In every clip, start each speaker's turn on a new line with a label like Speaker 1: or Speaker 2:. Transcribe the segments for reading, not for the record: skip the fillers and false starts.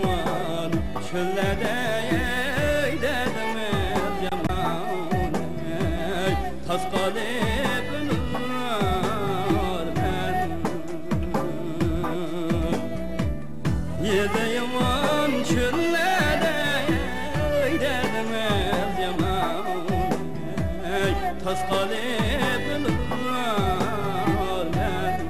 Speaker 1: yaman çöllerde dedim yaman tas kalıp nur ben yedi yaman çöllerde dedim yaman tas kalıp nur ben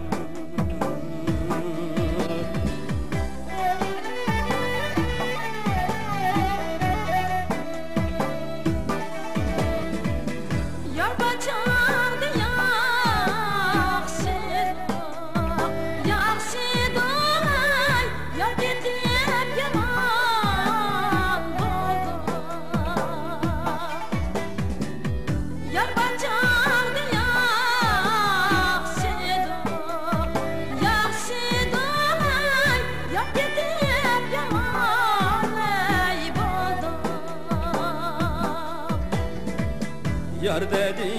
Speaker 1: yar dedi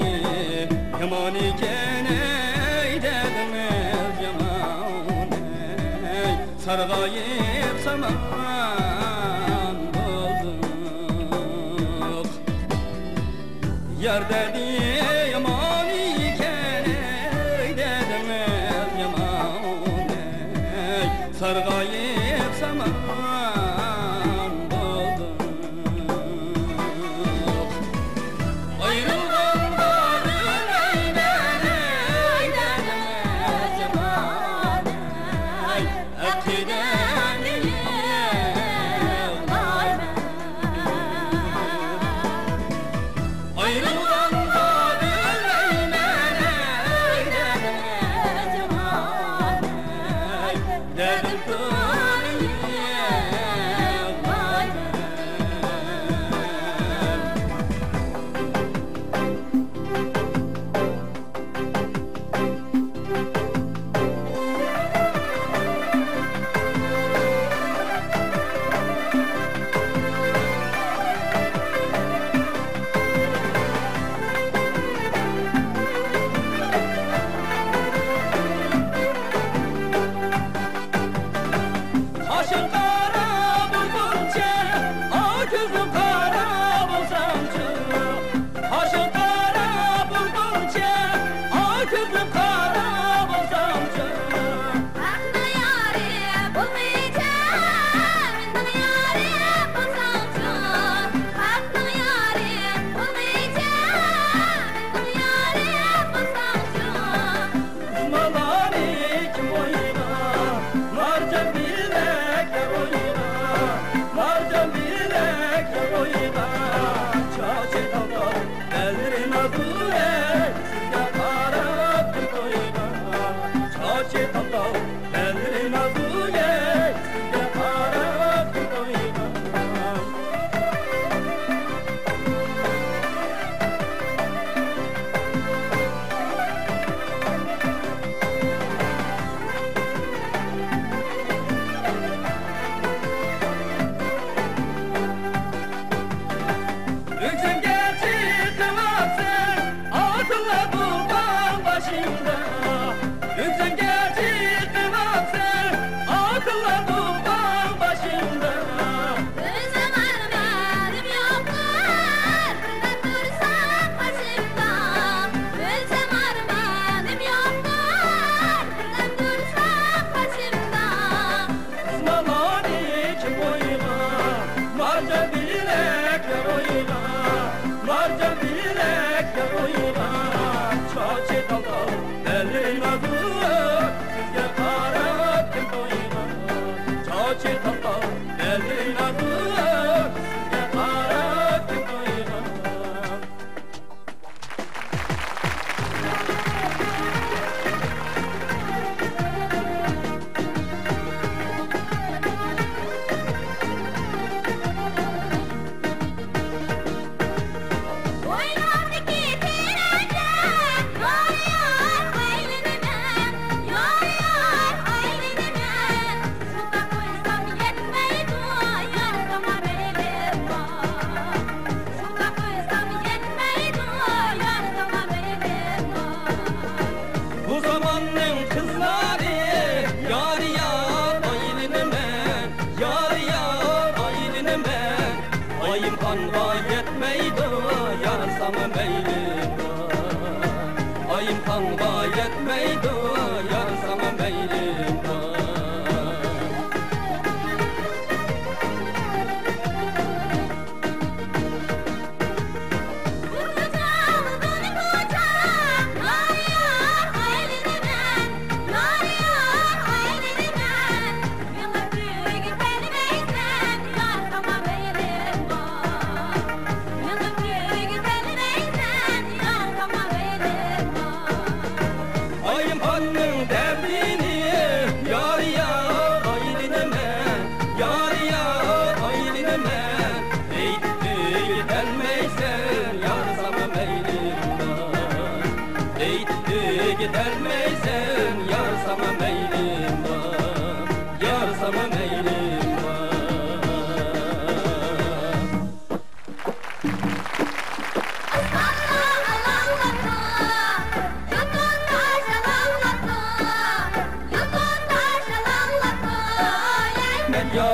Speaker 1: yaman iken ey dedim yaman ey sargayıp saman bulduk yar dedi yaman iken ey dedim yaman ey sargayıp saman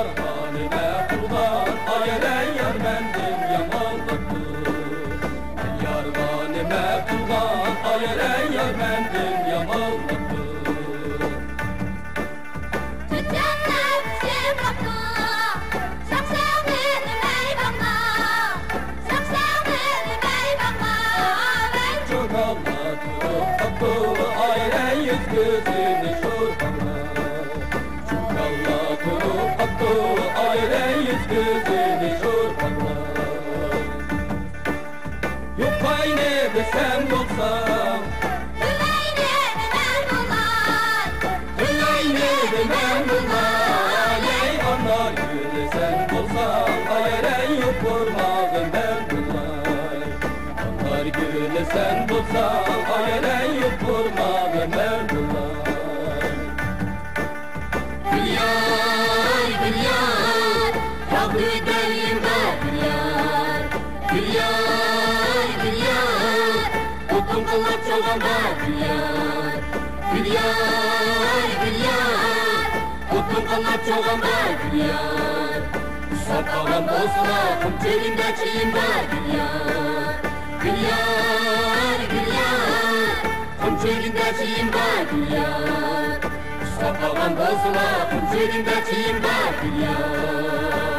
Speaker 1: yar halime kurban. Ay ey yar bendim yamanlıktı. Yar halime kurban. Ay ey yar bendim yamanlıktı. Gözünü şurbanla Çukallatıp attı aile yüz gözünü şurbanla. Yok aynı desem olsam
Speaker 2: Hülayne demem olay
Speaker 1: Hülayne demem olay Ey anar gülü sen olsan aile yok vurmağın ben bulay. Anar gülü sen olsan aile yok vurmağın ben bulay.
Speaker 2: Çoban var yar, bir yar, Utun kanat çoban var yar. Sakalan bozma, kum çölünde çiğim var yar, Kum çölünde çiğim var yar. Sakalan bozma, kum çölünde çiğim var yar.